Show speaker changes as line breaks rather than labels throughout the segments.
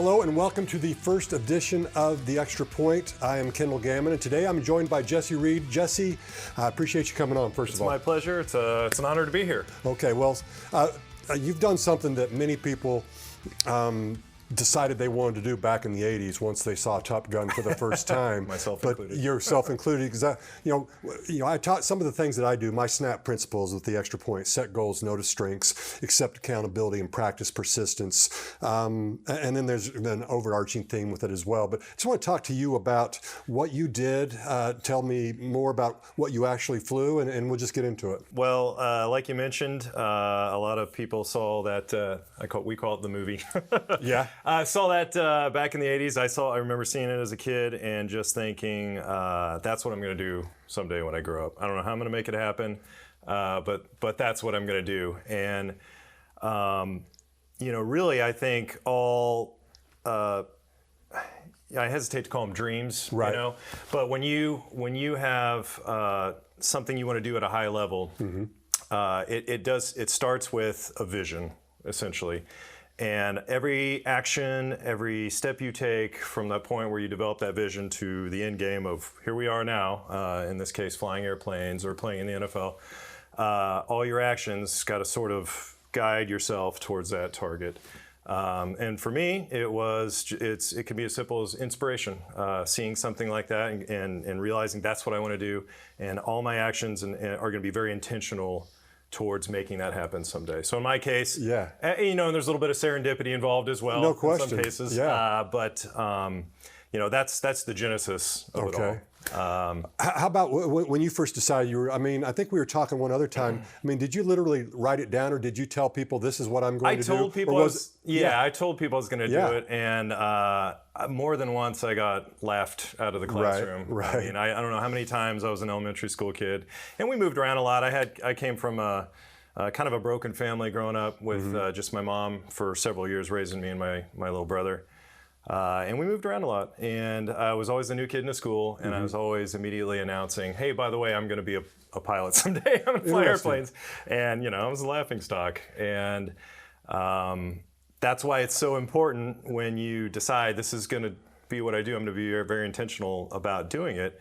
Hello and welcome to the first edition of The Extra Point. I am Kendall Gammon, and today I'm joined by Jesse Reed. Jesse, I appreciate you coming on, first of all.
It's my pleasure. It's an honor to be here.
Okay, well, you've done something that many people decided they wanted to do back in the 80s once they saw Top Gun for the first time.
Myself
but
included.
Yourself included, because I taught some of the things that I do. My SNAP principles with The Extra Point: set goals, notice strengths, accept accountability, and practice persistence. And then there's an overarching theme with it as well. But I just want to talk to you about what you did. Tell me more about what you actually flew, and we'll just get into it.
Well, like you mentioned, a lot of people saw that. We call it the movie.
Yeah.
I saw that back in the 80s. I remember seeing it as a kid and just thinking, that's what I'm going to do someday when I grow up. I don't know how I'm going to make it happen, but that's what I'm going to do. And, really, I think all, I hesitate to call them dreams,
right.
But when you have something you want to do at a high level, mm-hmm. It starts with a vision, essentially. And every action, every step you take from that point where you develop that vision to the end game of here we are now, in this case, flying airplanes or playing in the NFL, all your actions got to sort of guide yourself towards that target. And for me, it can be as simple as inspiration, seeing something like that and realizing that's what I want to do. And all my actions are going to be very intentional towards making that happen someday. So in my case,
yeah,
and there's a little bit of serendipity involved as well.
No question.
In some cases,
yeah.
But that's the genesis of it all.
How about when you first decided I think we were talking one other time. Did you literally write it down, or did you tell people this is what I'm going to do?
I told people I told people I was going to do it, and more than once I got laughed out of the classroom.
Right.
I don't know how many times I was an elementary school kid, and we moved around a lot. I came from a kind of a broken family growing up with mm-hmm. Just my mom for several years raising me and my little brother. And we moved around a lot, and I was always the new kid in the school, and mm-hmm. I was always immediately announcing, hey, by the way, I'm going to be a pilot someday. I'm going to fly airplanes. And, I was a laughingstock. And that's why it's so important when you decide this is going to be what I do. I'm going to be very intentional about doing it.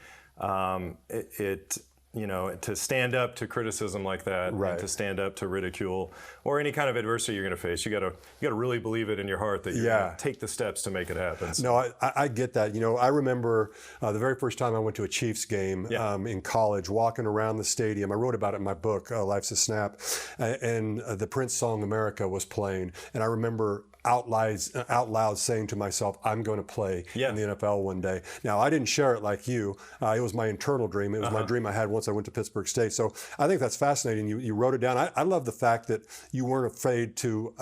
To stand up to criticism like that,
right.
and to stand up to ridicule or any kind of adversity you're going to face, you got to really believe it in your heart that you're going to take the steps to make it happen. So.
No, I get that. I remember the very first time I went to a Chiefs game in college, walking around the stadium. I wrote about it in my book, Life's a Snap, and the Prince song "America" was playing, and I remember out loud saying to myself, I'm going to play in the NFL one day. Now, I didn't share it like you. It was my internal dream. It was my dream I had once I went to Pittsburg State. So I think that's fascinating. You wrote it down. I love the fact that you weren't afraid to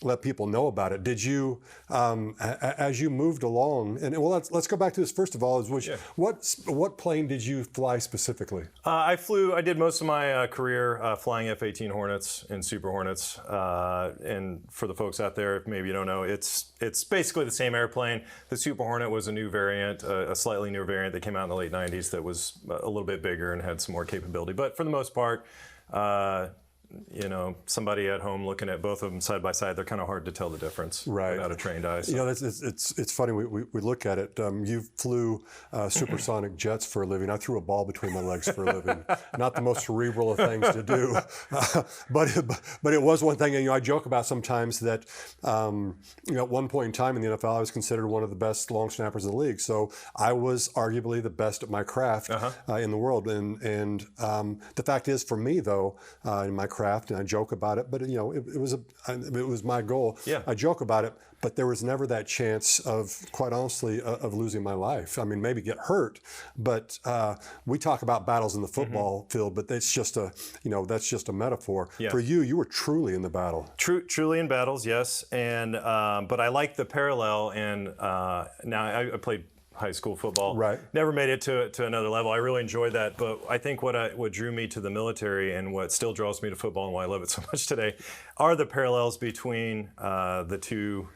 let people know about it. Did you, as you moved along, and well, let's go back to this first of all, what plane did you fly specifically?
I did most of my career flying F-18 Hornets and Super Hornets. And for the folks out there, if maybe you don't know, it's basically the same airplane. The Super Hornet was a new variant, a slightly newer variant that came out in the late 90s that was a little bit bigger and had some more capability. But for the most part, somebody at home looking at both of them side by side, they're kind of hard to tell the difference without a trained eye. So.
It's funny. We look at it. You flew supersonic jets for a living. I threw a ball between my legs for a living. Not the most cerebral of things to do, but it was one thing. I joke about sometimes that at one point in time in the NFL, I was considered one of the best long snappers in the league. So I was arguably the best at my craft in the world. And the fact is, for me though, in my craft, and I joke about it, but it was my goal.
Yeah.
I joke about it, but there was never that chance of, quite honestly, of losing my life. Maybe get hurt, but we talk about battles in the football mm-hmm. field, but that's just a metaphor. Yeah. For you, you were truly in the battle.
Truly in battles, yes. And but I like the parallel, and now I played high school football.
Right.
Never made it to another level. I really enjoyed that, but I think what drew me to the military and what still draws me to football and why I love it so much today are the parallels between the two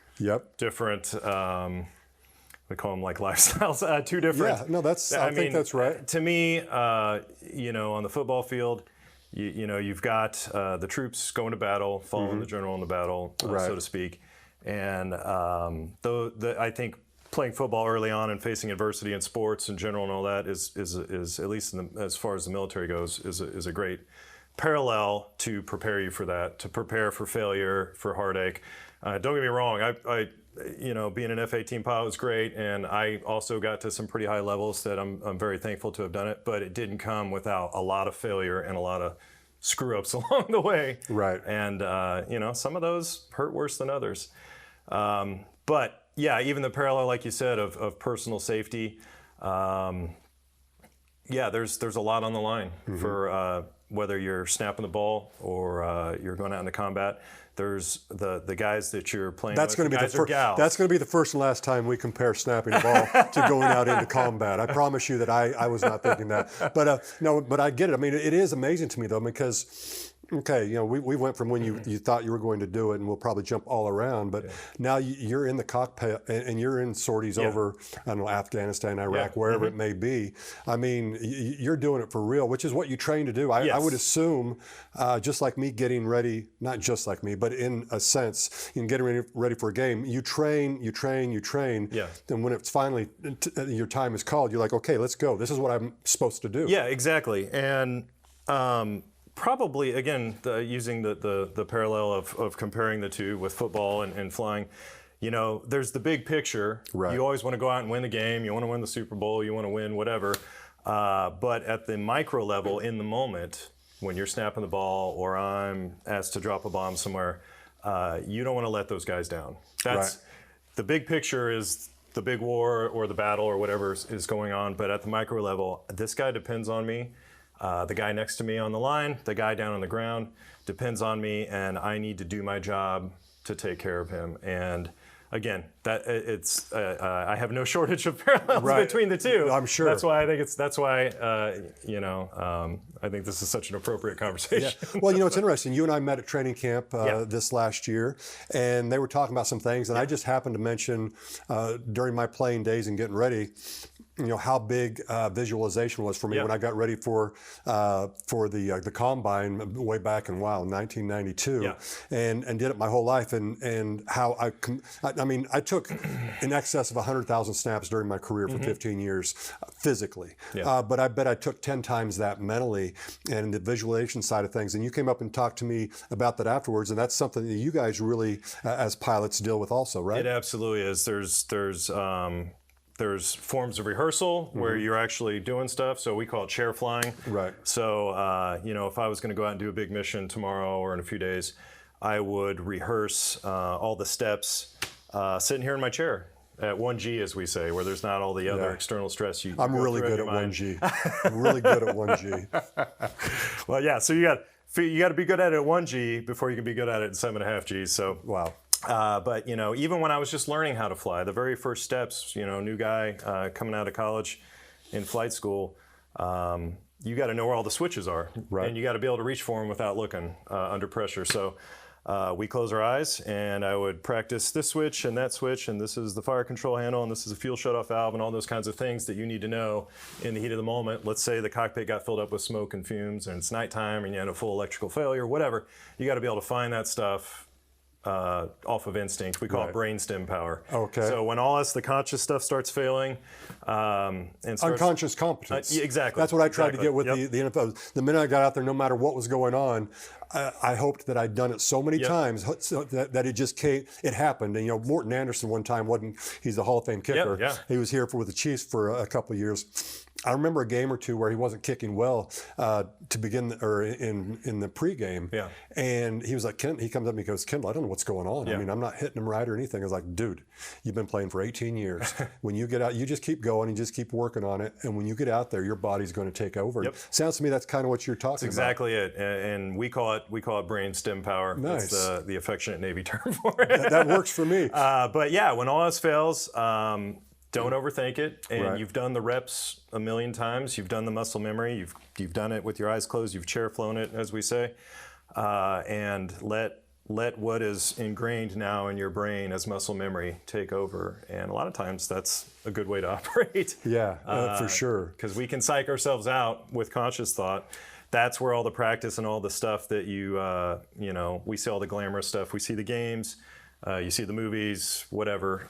different. We call them like lifestyles. Two different.
Yeah. No, I think that's right.
To me, on the football field, you've got the troops going to battle, following mm-hmm. the general in the battle, so to speak. And I think playing football early on and facing adversity in sports in general and all that is at least as far as the military goes, is a great parallel to prepare you for that, to prepare for failure, for heartache. Don't get me wrong, I being an F-18 pilot was great, and I also got to some pretty high levels that I'm very thankful to have done it, but it didn't come without a lot of failure and a lot of screw-ups along the way.
Right.
And, some of those hurt worse than others. But yeah, even the parallel, like you said, of personal safety, there's a lot on the line for whether you're snapping the ball or you're going out into combat. There's the guys that you're playing
that's
with.
That's going to be the first and last time we compare snapping the ball to going out into combat. I promise you that I was not thinking that. But no, but I get it. I mean, it is amazing to me though, because we went from when you thought you were going to do it, and we'll probably jump all around, but now you're in the cockpit and you're in sorties over, I don't know, Afghanistan, Iraq, wherever it may be. I mean, you're doing it for real, which is what you train to do. I would assume, just like me getting ready, not just like me, but in a sense, in getting ready for a game, you train.
Yeah.
Then when it's finally, your time is called, you're like, okay, let's go. This is what I'm supposed to do.
Yeah, exactly. And, probably, again, using the parallel of comparing the two with football and flying, there's the big picture.
Right.
You always want to go out and win the game. You want to win the Super Bowl. You want to win whatever. But at the micro level, in the moment, when you're snapping the ball or I'm asked to drop a bomb somewhere, you don't want to let those guys down. The big picture is the big war or the battle or whatever is going on. But at the micro level, this guy depends on me. The guy next to me on the line, the guy down on the ground depends on me, and I need to do my job to take care of him. And again, I have no shortage of parallels between the two.
I'm sure.
That's why I think I think this is such an appropriate conversation.
Yeah. Well, it's interesting. You and I met at training camp this last year, and they were talking about some things, and I just happened to mention during my playing days and getting ready, how big visualization was for me when I got ready for the combine way back in 1992, and did it my whole life, and how I took in excess of 100,000 snaps during my career for 15 years physically, but I bet I took 10 times that mentally and the visualization side of things. And you came up and talked to me about that afterwards, and that's something that you guys really, as pilots, deal with also, right?
It absolutely is. There's forms of rehearsal where you're actually doing stuff. So we call it chair flying.
Right.
So, if I was going to go out and do a big mission tomorrow or in a few days, I would rehearse all the steps sitting here in my chair at 1G, as we say, where there's not all the other external stress you
I'm really good at 1G. I'm really good at 1G.
Well, yeah. So you got to be good at it at 1G before you can be good at it at 7.5G. So
wow.
But even when I was just learning how to fly, the very first steps, new guy coming out of college in flight school, you got to know where all the switches are, and you got to be able to reach for them without looking under pressure. So we close our eyes, and I would practice this switch and that switch, and this is the fire control handle, and this is a fuel shutoff valve, and all those kinds of things that you need to know in the heat of the moment. Let's say the cockpit got filled up with smoke and fumes, and it's nighttime, and you had a full electrical failure, whatever. You got to be able to find that stuff off of instinct. We call it brainstem power.
Okay.
So when all the conscious stuff starts failing,
unconscious competence.
Exactly.
That's what I tried to get with the NFL. The minute I got out there, no matter what was going on, I hoped that I'd done it so many times so that it just came. It happened. And Morton Anderson one time he's the Hall of Fame kicker. He was here with the Chiefs for a couple of years. I remember a game or two where he wasn't kicking well to begin, or in the pregame.
Yeah.
And he was like, he comes up to me and goes, Kendall, I don't know what's going on.
Yeah.
I mean, I'm not hitting him right or anything. I was like, dude, you've been playing for 18 years. When you get out, you just keep going and just keep working on it. And when you get out there, your body's going to take over.
Yep.
Sounds to me that's kind of what you're talking
That's exactly it. And we call it brain stem power.
Nice.
That's the affectionate Navy term for it.
That works for me.
But yeah, when all else fails, don't overthink it. And you've done the reps a million times. You've done the muscle memory. You've done it with your eyes closed. You've chair flown it, as we say. And let what is ingrained now in your brain as muscle memory take over. And a lot of times that's a good way to operate.
Yeah, for sure.
Because we can psych ourselves out with conscious thought. That's where all the practice and all the stuff that we see all the glamorous stuff. We see the games. You see the movies, whatever.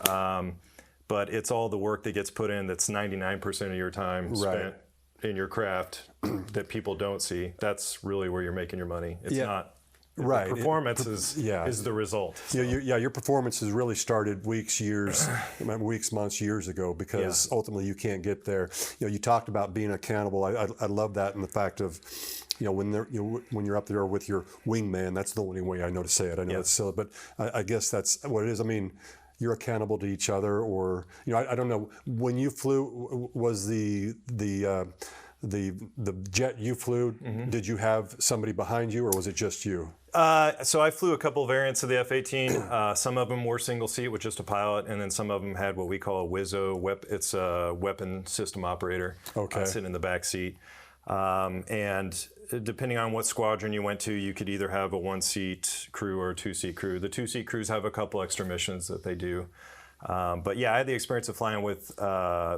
But it's all the work that gets put in that's 99% of your time spent in your craft that people don't see. That's really where you're making your money. It's not. The performance is the result.
So. Your performance has really started weeks, months, years ago, because ultimately you can't get there. You talked about being accountable. I love that, and the fact of, when you're up there with your wingman. That's the only way I know to say it. I know it's silly, but I guess that's what it is. I mean, you're accountable to each other, or I don't know. When you flew, was the jet you flew? Did you have somebody behind you, or was it just you?
So I flew a couple variants of the F-18. Some of them were single seat with just a pilot, and then some of them had what we call a WISO. It's a weapon system operator sitting in the back seat. And depending on what squadron you went to, you could either have a one-seat crew or a two-seat crew. The two-seat crews have a couple extra missions that they do. But yeah, I had the experience of flying with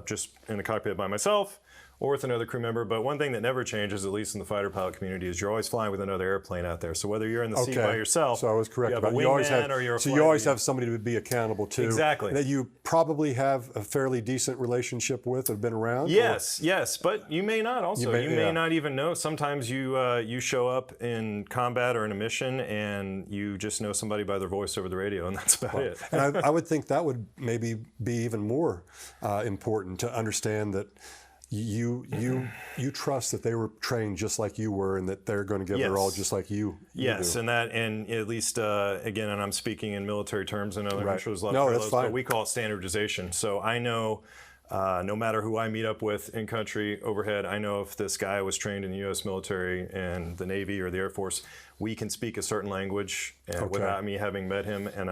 just in the cockpit by myself or with another crew member. But one thing that never changes, at least in the fighter pilot community, is you're always flying with another airplane out there. So whether you're in the seat by yourself,
so I was correct
you have a
you always have,
or you're a
so you always have somebody to be accountable to.
Exactly.
That you probably have a fairly decent relationship with, have been around.
Yes, but you may not. Also, you may not even know. Sometimes you show up in combat or in a mission, and you just know somebody by their voice over the radio, and that's about it.
And I would think that would maybe be even more important to understand that. You trust that they were trained just like you were, and that they're going to give their all just like you.
Yes, and at least again, and I'm speaking in military terms. I know I'm sure there's a lot
of
parallels, but we call it standardization. So I know, no matter who I meet up with in country overhead, I know if this guy was trained in the U.S. military and the Navy or the Air Force, we can speak a certain language without me having met him and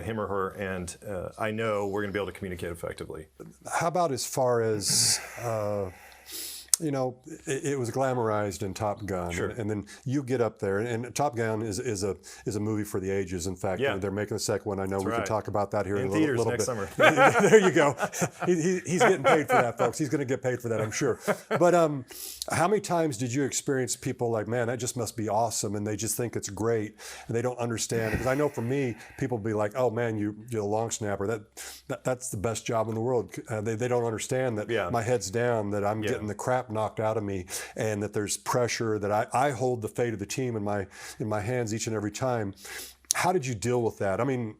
him or her, and I know we're going to be able to communicate effectively.
How about as far as it was glamorized in Top Gun, and then you get up there, and Top Gun is a movie for the ages. In fact, they're making the second one. I know we can talk about that here in a little
next
bit.
Summer.
There you go. He's getting paid for that, folks. He's going to get paid for that, I'm sure. But how many times did you experience people like, man, that just must be awesome, and they just think it's great, and they don't understand? Because I know for me, people be like, oh man, you're a long snapper. That's the best job in the world. They don't understand that my head's down, that I'm getting the crap knocked out of me, and that there's pressure, that I hold the fate of the team in my hands each and every time. How did you deal with that? I mean,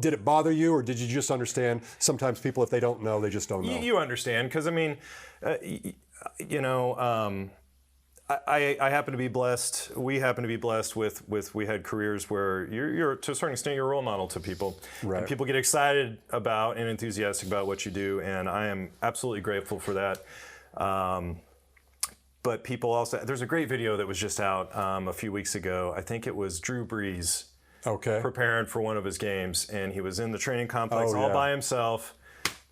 did it bother you, or did you just understand sometimes people, if they don't know, they just don't know?
You understand, because I mean, I happen to be blessed. We happen to be blessed with we had careers where you're to a certain extent you're a role model to people. And people get excited about and enthusiastic about what you do, and I am absolutely grateful for that. But people also, there's a great video that was just out a few weeks ago. I think it was Drew Brees preparing for one of his games, and he was in the training complex all by himself.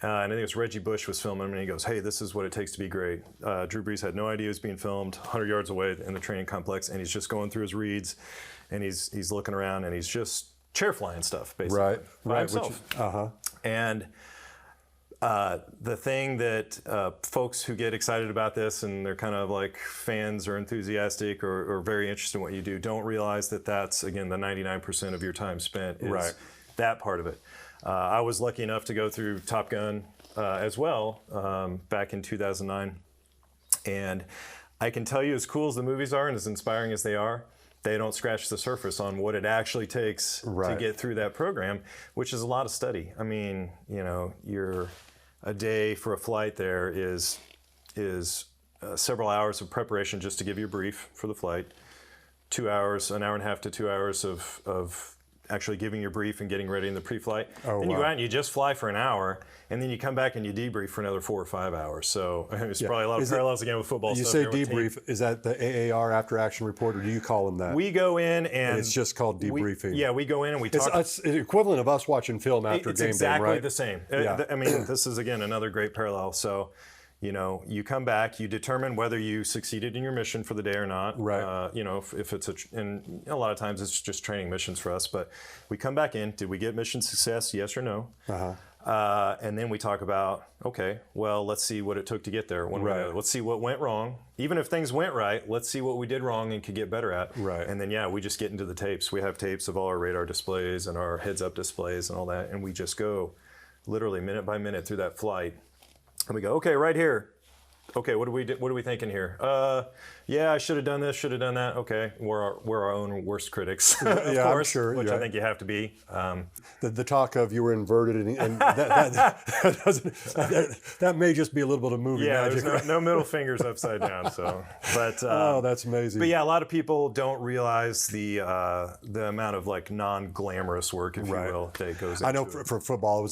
And I think it was Reggie Bush was filming him, and he goes, hey, this is what it takes to be great. Drew Brees had no idea he was being filmed 100 yards away in the training complex, and he's just going through his reads, and he's looking around, and he's just chair flying stuff, basically, by himself. And the thing that folks who get excited about this, and they're kind of like fans or enthusiastic or very interested in what you do, don't realize that that's, again, the 99% of your time spent is that part of it. I was lucky enough to go through Top Gun as well back in 2009. And I can tell you, as cool as the movies are and as inspiring as they are, they don't scratch the surface on what it actually takes to get through that program, which is a lot of study. I mean, a day for a flight there is several hours of preparation just to give you a brief for the flight, 2 hours, an hour and a half to 2 hours of actually giving your brief and getting ready in the pre-flight. Then you go out and you just fly for an hour, and then you come back and you debrief for another 4 or 5 hours. So it's probably a lot of parallels again with football
you
stuff.
You say debrief, is that the AAR after action report, or do you call them that?
We go in and
it's just called debriefing.
We go in and we talk.
It's equivalent of us watching film after game day, right?
It's exactly the same. I mean, this is, again, another great parallel. So, you come back, you determine whether you succeeded in your mission for the day or not. If it's and a lot of times it's just training missions for us, but we come back in, did we get mission success, yes or no? And then we talk about, okay, well, let's see what it took to get there. Let's see what went wrong. Even if things went right, let's see what we did wrong and could get better at.
Right.
And then, we just get into the tapes. We have tapes of all our radar displays and our heads-up displays and all that, and we just go literally minute by minute through that flight. And we go, okay, right here. Okay, what are we thinking here? I should have done this, should have done that. Okay, we're our own worst critics, of course,
I'm sure,
which I think you have to be.
The talk of you were inverted, and that may just be a little bit of movie magic.
There's no middle fingers upside down. So, but
oh, that's amazing.
But a lot of people don't realize the amount of like non-glamorous work, if you will, that goes into
I know
it.
for football,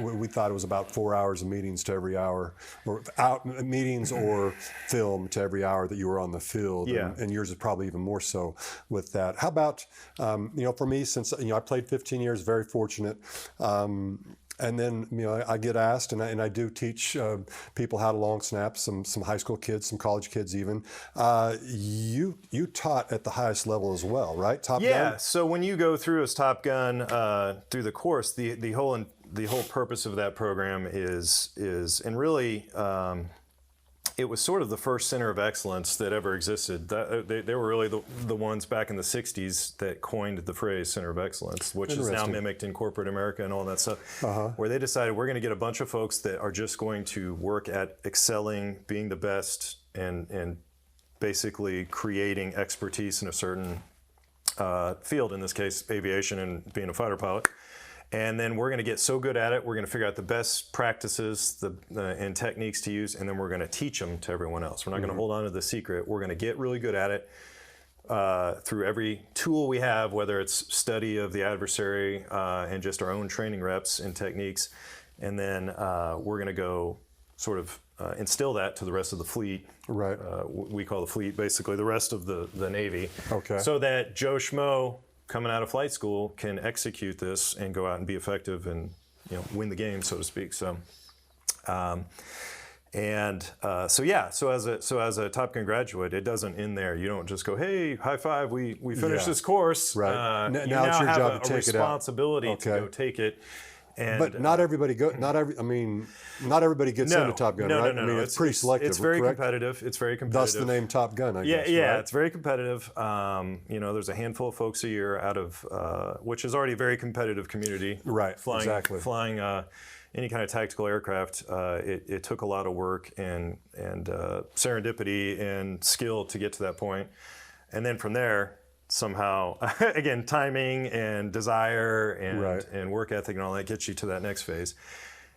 we thought it was about 4 hours of meetings to every hour, or meetings or film to every hour that you were on the field.
Yeah.
And yours is probably even more so with that. How about, for me, since, I played 15 years, very fortunate. And then, I get asked, and I do teach people how to long snap, some high school kids, some college kids even. You taught at the highest level as well, right? Top Gun?
Yeah, so when you go through as Top Gun through the course, the whole purpose of that program is and really, it was sort of the first center of excellence that ever existed. They were really the ones back in the 60s that coined the phrase center of excellence, which is now mimicked in corporate America and all that stuff, where they decided we're going to get a bunch of folks that are just going to work at excelling, being the best, and basically creating expertise in a certain field, in this case, aviation and being a fighter pilot. And then we're going to get so good at it, we're going to figure out the best practices and techniques to use, and then we're going to teach them to everyone else. We're not going to hold on to the secret. We're going to get really good at it through every tool we have, whether it's study of the adversary and just our own training reps and techniques. And then we're going to go sort of instill that to the rest of the fleet.
Right.
We call the fleet basically the rest of the Navy.
Okay.
So that Joe Schmo coming out of flight school can execute this and go out and be effective and win the game, so to speak. So, so as a Top Gun graduate, it doesn't end there. You don't just go, hey, high five, we finished this course.
Right.
You
now it's your
have
job
a
to take it out.
responsibility to go take it. And,
but not everybody gets into Top Gun, right?
No.
I mean, it's pretty selective.
It's very
correct?
competitive. It's very competitive.
Thus the name Top Gun, I guess.
Yeah,
right?
It's very competitive. There's a handful of folks a year out of, which is already a very competitive community.
Right,
Flying any kind of tactical aircraft. It took a lot of work and serendipity and skill to get to that point. And then from there, somehow, again, timing and desire and work ethic and all that gets you to that next phase.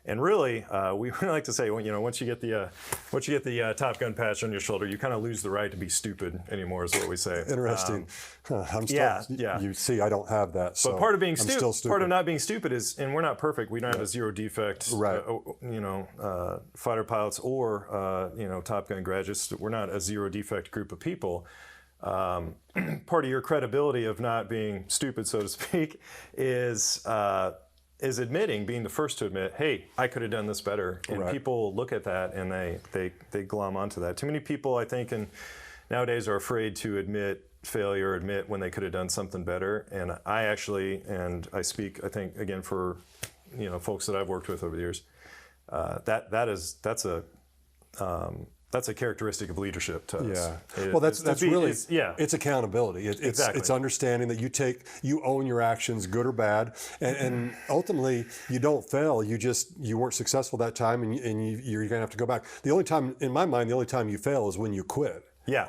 And really, we really like to say, once you get the Top Gun patch on your shoulder, you kind of lose the right to be stupid anymore, is what we say.
Interesting. You see, I don't have that. So
but part of being
stupid,
part of not being stupid is, and we're not perfect. We don't have a zero defect, fighter pilots or Top Gun graduates. We're not a zero defect group of people. Part of your credibility of not being stupid, so to speak, is being the first to admit, hey, I could have done this better. And people look at that and they glom onto that. Too many people, I think, nowadays are afraid to admit failure, admit when they could have done something better. And I speak, I think, again, for folks that I've worked with over the years, that's a characteristic of leadership to us.
Yeah. It's accountability. It's understanding that you own your actions, good or bad, and ultimately you don't fail. You weren't successful that time, and you're going to have to go back. In my mind, the only time you fail is when you quit.
Yeah.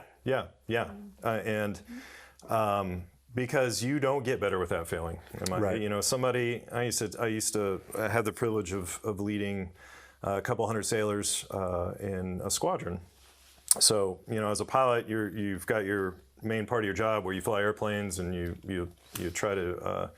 Because you don't get better without failing. I used to have the privilege of leading a couple hundred sailors in a squadron. So, as a pilot, you've got your main part of your job where you fly airplanes and you try to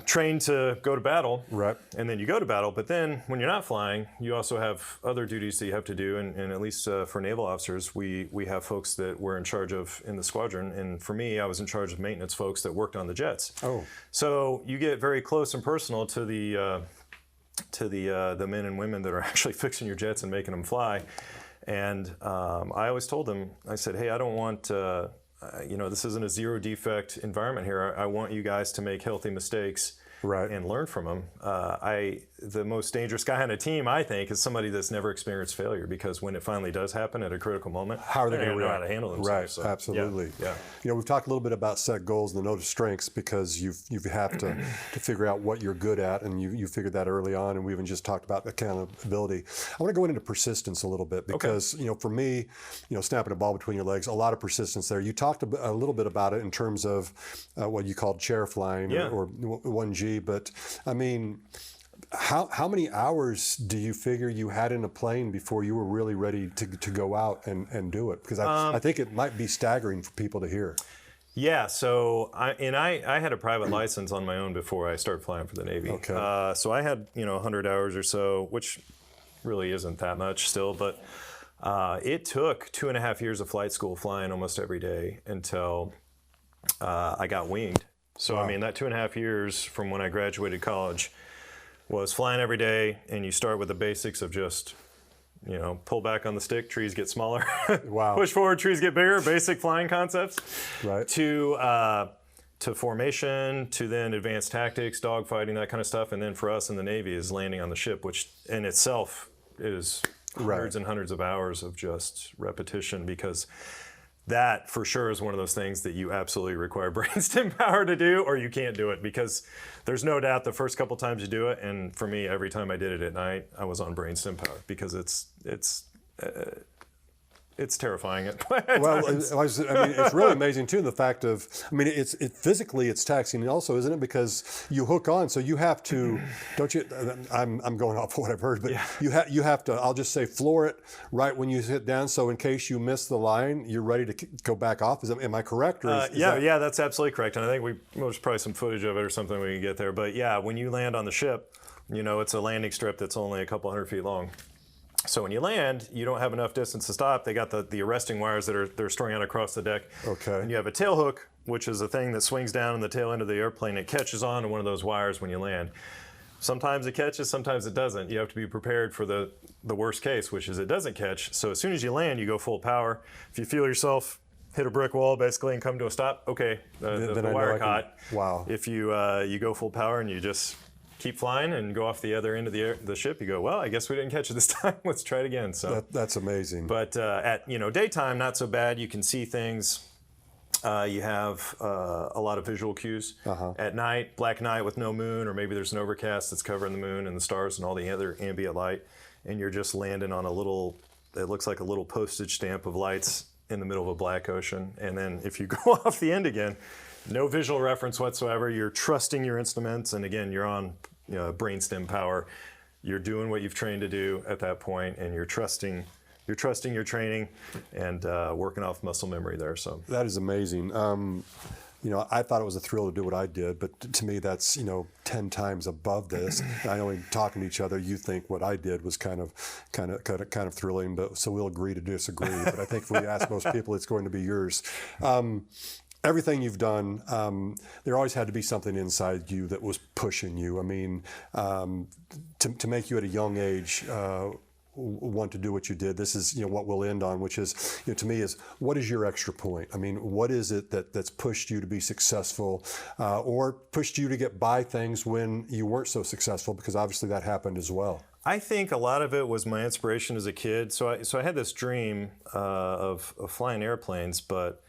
train to go to battle.
Right.
And then you go to battle. But then when you're not flying, you also have other duties that you have to do. And at least for naval officers, we have folks that we're in charge of in the squadron. And for me, I was in charge of maintenance folks that worked on the jets. Oh. So you get very close and personal to the men and women that are actually fixing your jets and making them fly. And I always told them, I said, hey, I don't want, this isn't a zero defect environment here. I want you guys to make healthy mistakes
Right.
and learn from them. The most dangerous guy on a team, I think, is somebody that's never experienced failure, because when it finally does happen at a critical moment,
how are they going to
know how to handle themselves.
Right,
So,
absolutely.
Yeah.
You know, we've talked a little bit about set goals and the note of strengths, because you have to figure out what you're good at, and you figured that early on, and we even just talked about accountability. I want to go into persistence a little bit, because you know, for me, you know, snapping a ball between your legs, a lot of persistence there. You talked a little bit about it in terms of what you called chair flying or 1G, but I mean, how many hours do you figure you had in a plane before you were really ready to go out and do it? Because I think it might be staggering for people to hear.
Yeah, so I had a private license on my own before I started flying for the Navy.
Okay.
So I had 100 hours or so, which really isn't that much still, but it took 2.5 years of flight school flying almost every day until I got winged. So
Wow.
I mean, that 2.5 years from when I graduated college was flying every day, and you start with the basics of just, you know, pull back on the stick, trees get smaller.
Wow.
Push forward, trees get bigger, basic flying concepts.
Right.
To formation, to then advanced tactics, dogfighting, that kind of stuff. And then for us in the Navy is landing on the ship, which in itself is hundreds and hundreds of hours of just repetition, because that for sure is one of those things that you absolutely require brainstem power to do, or you can't do it, because there's no doubt the first couple times you do it, and for me, every time I did it at night, I was on brainstem power, because it's terrifying at
Well,
times.
I mean, it's really amazing too. The fact of, I mean, it's physically it's taxing, also, isn't it? Because you hook on, so you have to, don't you? I'm going off what I've heard, but you have to. I'll just say floor it right when you sit down, so in case you miss the line, you're ready to go back off. Am I correct? Or
yeah, that's absolutely correct. And I think there's probably some footage of it or something we can get there. But yeah, when you land on the ship, you know, it's a landing strip that's only a couple hundred feet long. So when you land, you don't have enough distance to stop. They got the arresting wires that they're strung out across the deck.
Okay.
And you have a tail hook, which is a thing that swings down in the tail end of the airplane. It catches on to one of those wires when you land. Sometimes it catches, sometimes it doesn't. You have to be prepared for the worst case, which is it doesn't catch. So as soon as you land, you go full power. If you feel yourself hit a brick wall basically and come to a stop, okay, the wire caught.
Wow.
If you go full power and you just keep flying and go off the other end of the ship, you go, well, I guess we didn't catch it this time. Let's try it again. So
that's amazing.
But at daytime, not so bad. You can see things. You have a lot of visual cues. At night, black night with no moon, or maybe there's an overcast that's covering the moon and the stars and all the other ambient light, and you're just landing on it looks like a little postage stamp of lights in the middle of a black ocean. And then if you go off the end again, no visual reference whatsoever. You're trusting your instruments, and again, you're on brainstem power. You're doing what you've trained to do at that point, and you're trusting your training and working off muscle memory there. So
that is amazing. You know, I thought it was a thrill to do what I did, but to me, that's 10 times above this. I know in talking to each other, you think what I did was kind of thrilling, but so we'll agree to disagree. But I think if we ask most people, it's going to be yours. Everything you've done, there always had to be something inside you that was pushing you. I mean, to make you at a young age want to do what you did. This is what we'll end on, which is to me is, what is your extra point? I mean, what is it that's pushed you to be successful, or pushed you to get by things when you weren't so successful? Because obviously that happened as well.
I think a lot of it was my inspiration as a kid. So I had this dream of flying airplanes, but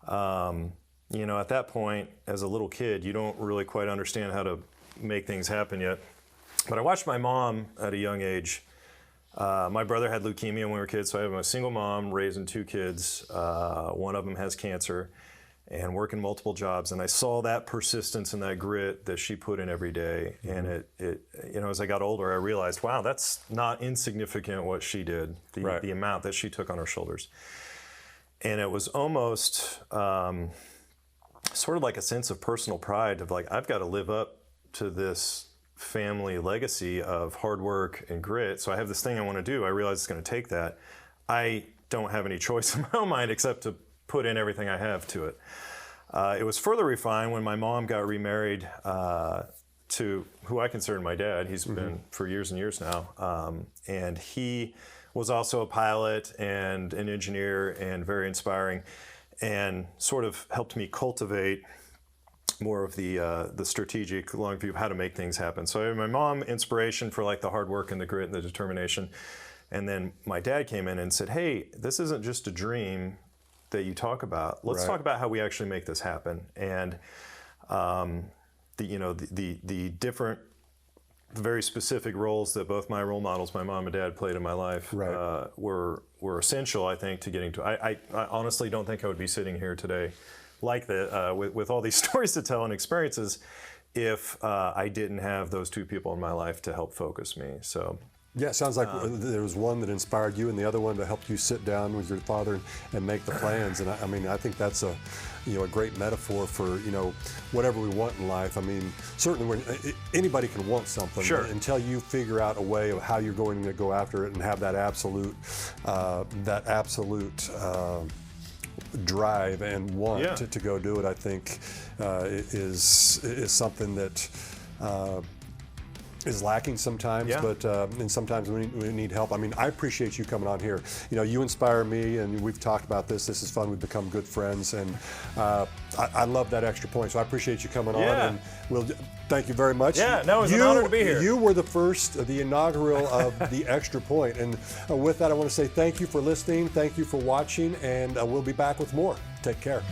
at that point, as a little kid, you don't really quite understand how to make things happen yet. But I watched my mom at a young age. My brother had leukemia when we were kids, so I have a single mom raising 2 kids. One of them has cancer and working multiple jobs. And I saw that persistence and that grit that she put in every day. And it as I got older, I realized, wow, that's not insignificant what she did, the amount that she took on her shoulders. And it was almost sort of like a sense of personal pride of like, I've got to live up to this family legacy of hard work and grit. So I have this thing I want to do. I realize it's going to take that. I don't have any choice in my own mind except to put in everything I have to it. It was further refined when my mom got remarried to who I consider my dad. He's been for years and years now. And he was also a pilot and an engineer and very inspiring, and sort of helped me cultivate more of the strategic long view of how to make things happen. So my mom, inspiration for like the hard work and the grit and the determination. And then my dad came in and said, hey, this isn't just a dream that you talk about. Let's talk about how we actually make this happen. And the different, very specific roles that both my role models, my mom and dad, played in my life were essential, I think, to getting to. I honestly don't think I would be sitting here today like that with all these stories to tell and experiences if I didn't have those two people in my life to help focus me. So.
Yeah, it sounds like there was one that inspired you and the other one that helped you sit down with your father and make the plans. And I mean, I think that's a great metaphor for, whatever we want in life. I mean, certainly when anybody can want something until you figure out a way of how you're going to go after it and have that absolute drive and want to go do it, I think is something that is lacking sometimes, but and sometimes we need help. I mean, I appreciate you coming on here. You inspire me, and we've talked about this. This is fun. We've become good friends, and I love that extra point. So I appreciate you coming on, and we'll thank you very much.
Yeah, no, it's an honor to be here.
You were the inaugural of the extra point, and with that, I want to say thank you for listening, thank you for watching, and we'll be back with more. Take care.